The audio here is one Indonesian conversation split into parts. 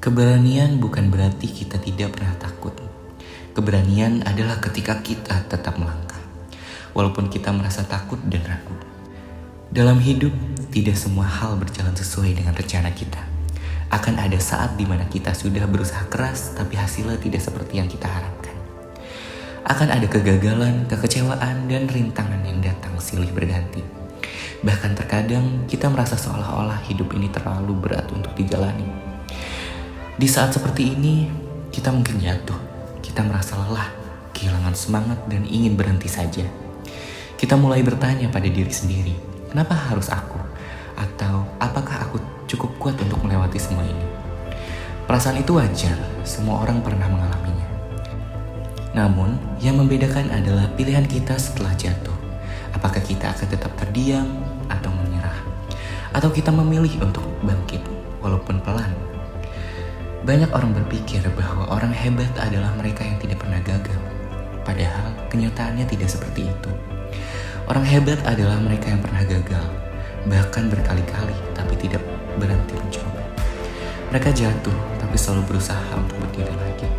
Keberanian bukan berarti kita tidak pernah takut. Keberanian adalah ketika kita tetap melangkah, walaupun kita merasa takut dan ragu. Dalam hidup, tidak semua hal berjalan sesuai dengan rencana kita. Akan ada saat di mana kita sudah berusaha keras, tapi hasilnya tidak seperti yang kita harapkan. Akan ada kegagalan, kekecewaan, dan rintangan yang datang silih berganti. Bahkan terkadang kita merasa seolah-olah hidup ini terlalu berat untuk dijalani. Di saat seperti ini, kita mungkin jatuh. Kita merasa lelah, kehilangan semangat, dan ingin berhenti saja. Kita mulai bertanya pada diri sendiri, kenapa harus aku? Atau apakah aku cukup kuat untuk melewati semua ini? Perasaan itu wajar, semua orang pernah mengalaminya. Namun, yang membedakan adalah pilihan kita setelah jatuh. Apakah kita akan tetap terdiam atau menyerah? Atau kita memilih untuk bangkit, walaupun pelan? Banyak orang berpikir bahwa orang hebat adalah mereka yang tidak pernah gagal. Padahal kenyataannya tidak seperti itu. Orang hebat adalah mereka yang pernah gagal, bahkan berkali-kali, tapi tidak berhenti mencoba. Mereka jatuh, tapi selalu berusaha untuk berdiri lagi.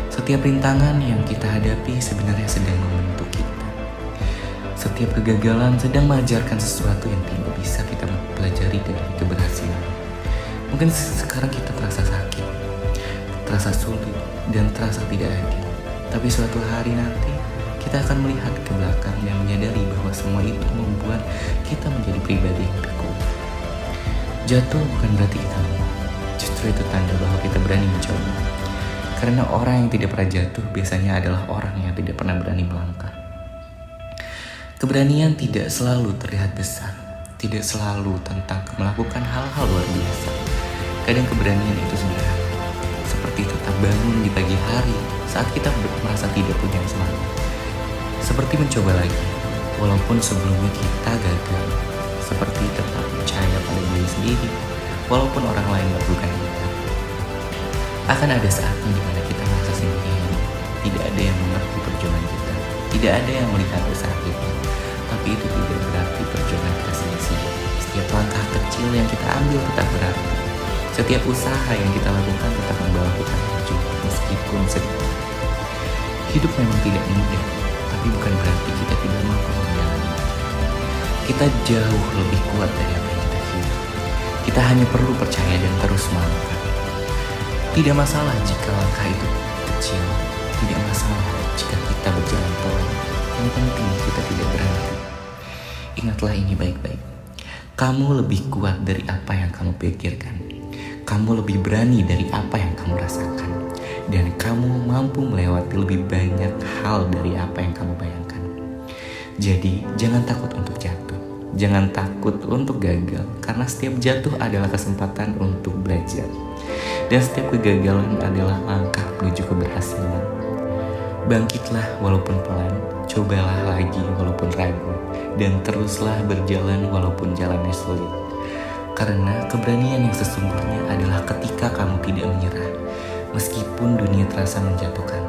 Setiap rintangan yang kita hadapi sebenarnya sedang membentuk kita. Setiap kegagalan sedang mengajarkan sesuatu yang tidak bisa kita pelajari dari keberhasilan. Mungkin sekarang kita terasa sakit, terasa sulit, dan terasa tidak adil. Tapi suatu hari nanti, kita akan melihat ke belakang dan menyadari bahwa semua itu membuat kita menjadi pribadi yang lebih kuat. Jatuh bukan berarti kita lemah, justru itu tanda bahwa kita berani mencoba. Karena orang yang tidak pernah jatuh biasanya adalah orang yang tidak pernah berani melangkah. Keberanian tidak selalu terlihat besar, tidak selalu tentang melakukan hal-hal luar biasa. Kadang keberanian itu sederhana, seperti tetap bangun di pagi hari saat kita merasa tidak punya semangat. Seperti mencoba lagi, walaupun sebelumnya kita gagal. Seperti tetap percaya pada diri sendiri, walaupun orang lain melakukan kita. Akan ada saatnya di mana kita merasa sendirian, tidak ada yang mengerti perjuangan kita, tidak ada yang melihat usaha kita. Tapi itu tidak berarti perjuangan kita sia-sia. Setiap langkah kecil yang kita ambil tetap berarti. Setiap usaha yang kita lakukan tetap membawa kita maju, meskipun sedih. Hidup memang tidak mudah, tapi bukan berarti kita tidak mampu menjalani. Kita jauh lebih kuat dari apa yang kita kira. Kita hanya perlu percaya dan terus melangkah. Tidak masalah jika langkah itu kecil, tidak masalah jika kita berjalan pelan. Yang penting kita tidak berhenti. Ingatlah ini baik-baik. Kamu lebih kuat dari apa yang kamu pikirkan. Kamu lebih berani dari apa yang kamu rasakan. Dan kamu mampu melewati lebih banyak hal dari apa yang kamu bayangkan. Jadi, jangan takut untuk jatuh. Jangan takut untuk gagal. Karena setiap jatuh adalah kesempatan untuk belajar. Dan setiap kegagalan adalah langkah menuju keberhasilan. Bangkitlah walaupun pelan. Cobalah lagi walaupun ragu. Dan teruslah berjalan walaupun jalannya sulit. Karena keberanian yang sesungguhnya adalah ketika kamu tidak menyerah, meskipun dunia terasa menjatuhkan.